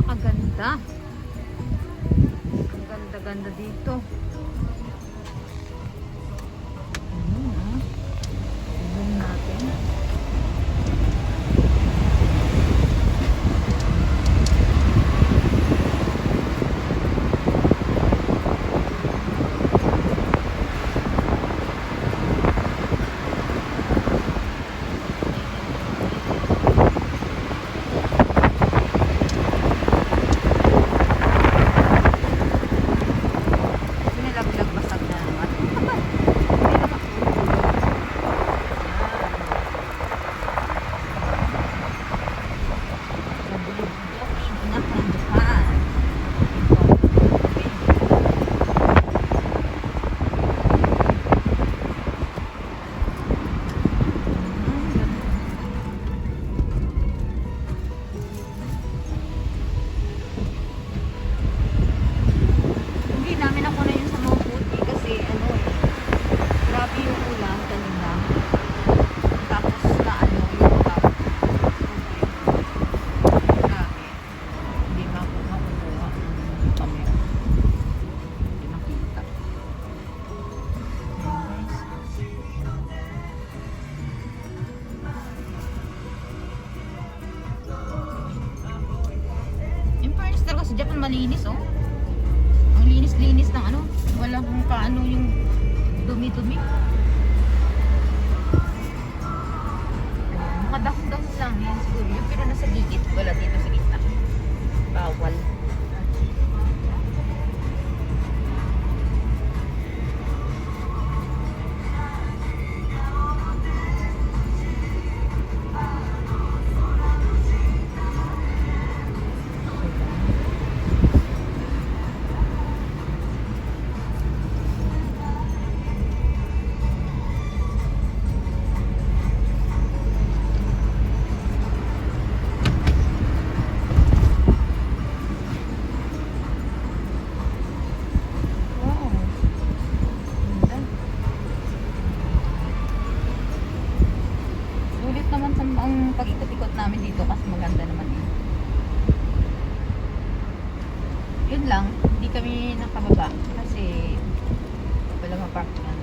Napakaganda. Ang ganda-ganda dito. Zoom natin. Sa Japan malinis, oh. Ang linis-linis ng ano, walang kung paano yung dumi-dumi. Makadahon-dahon lang yan siguro yun, pero nasa gigit, wala dito sa gitna. Bawal. Ang pag-ikot-ikot namin dito kasi maganda naman eh. Yun lang, hindi kami nakababa kasi wala ma-park na.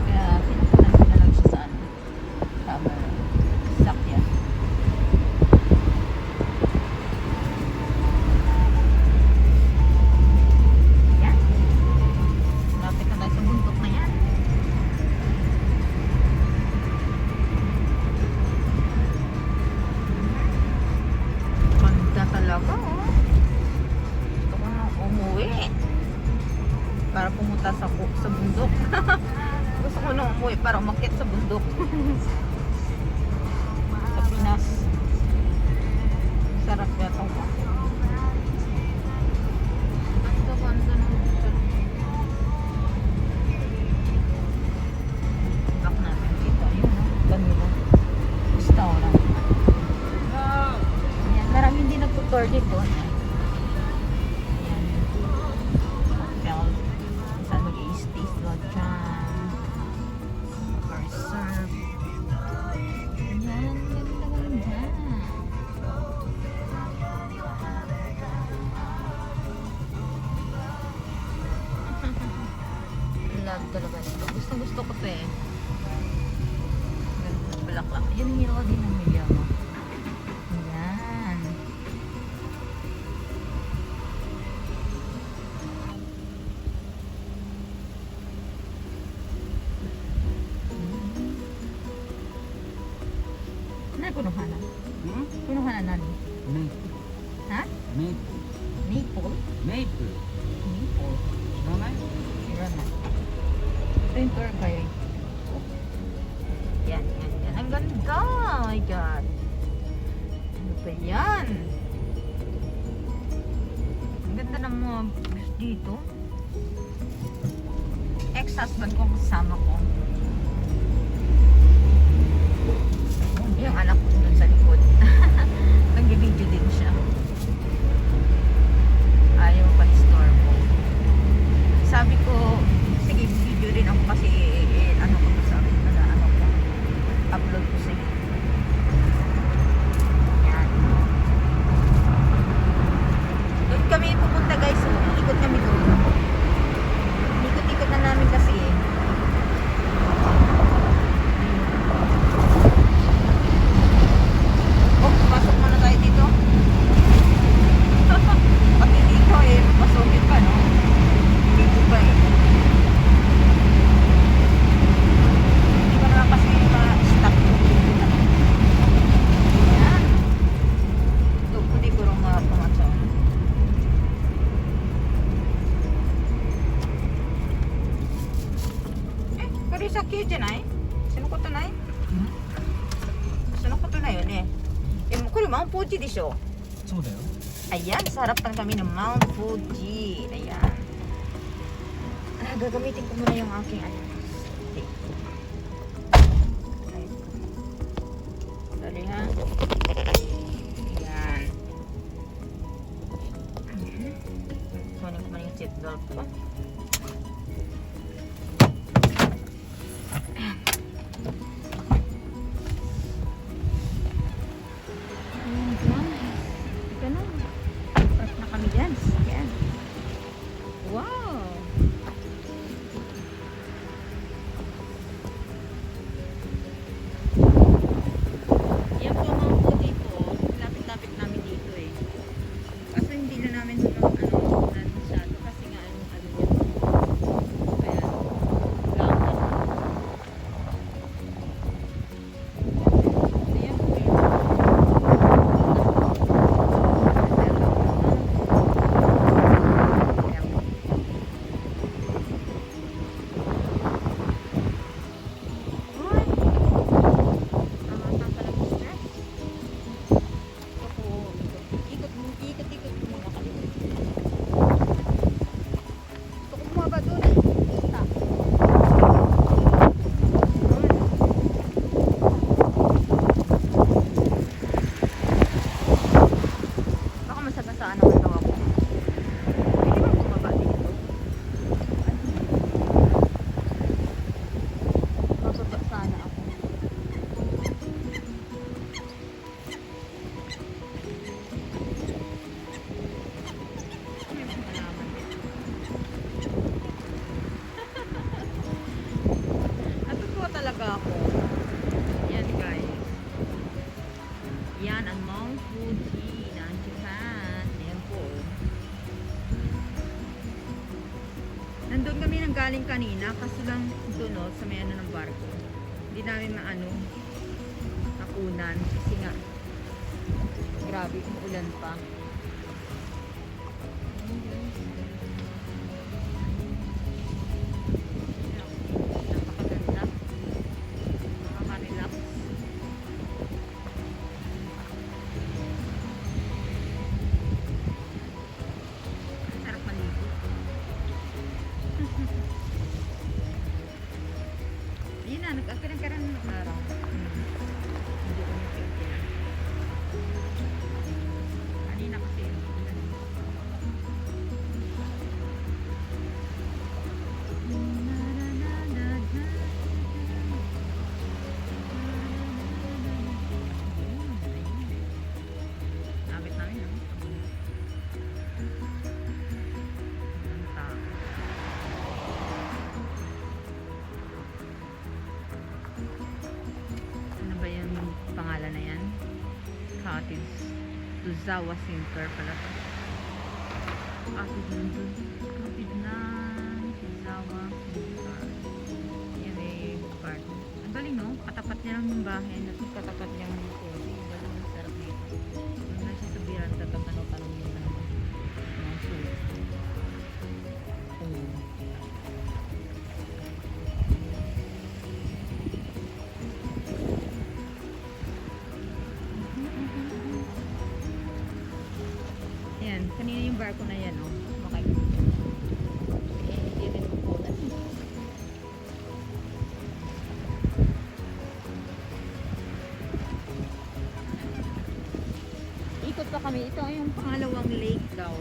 Kaya pinapuntan ko na lang siya sa ano, camera. Sakya. Yan. Lapit na tayo sa bundok na yan. Talaga, oh. Gusto ko nang umuwi para pumunta sa bundok. Gusto ko nang umuwi para umakyat sa bundok. Sa Pinas. Sarap yata ko. Ito, ganda ng dito. Back namin dito. Ayun, oh. Ganun, oh. Restaurant. Marami hindi nagtutour dito. Ayan. Hotel. Saan mag-i-stay sila dyan. Or serve. Ayan. Ganda-ganda. Love talaga nito. Gusto ko pa eh. Ganda. Bulaklak. Yan ang hero din ng milya mo. Punuhanan. Punuhanan nani? Maple. Ha? Maple. Maple? Maple. Maple.知らない? Siranay. Ito yung tour guide. Yan, yan, yan. Ang ganda! Oh my God. Ano ba yan? Ang ganda ng mga views dito. Ex-husband ko kasama ko. Yung anak ko dun sa likod. Nag-video din siya. Ayaw pa-store mo. Sabi ko, sige, video rin ako kasi ano ko sa ano ko, upload ko sa Mount Fuji di siyo. そうだよ。 Ayan, sa harap lang kami ng Mount Fuji. Ayan. Gagamitin ko muna yung aking ano. Stick. Okay. Dali ha. Ayan. Kunin ko muna yung seatbelt ko. Wow! Yan po mga po dito. Lapit-lapit namin dito eh. Kaso hindi na namin masyado kasi nga ano yan. Ayan. Lang. Ayan po yun. Saan naman daw ako? Pwede ba bumaba dito? Masaba sana ako. May malaman dito. Natutuwa talaga ako. Yan guys. Yan ang Mount Fuji ng Japan. Ayan po. Nandun kami nang galing kanina kasi lang doon sa may ano ng barko. Hindi namin nakunan kasi nga grabe umuulan pa. Napakaganda. Nakaka-relax. Sarap maligo. Ayun na, nagkakaroon ng araw. Hindi ko napipilan. Kanina kasi yun. Lapit namin, no? Ang tao. Ano ba yung pangalan na yan? Cottage. Tuzawa Center pala to. Cottage na Tuzawa Center. Yan eh, part. Ang galing, no? Katapat niya lang yung bahay. Katapat niya yung cozy. Ang galing, ang sarap nito. Ang nasa sabihan, tatanong yung ano. Mga food. Yan, kanina yung barko na yan, oh. Okay. Eh, hindi rin mapunan. Ikot pa kami. Ito yung pangalawang lake daw.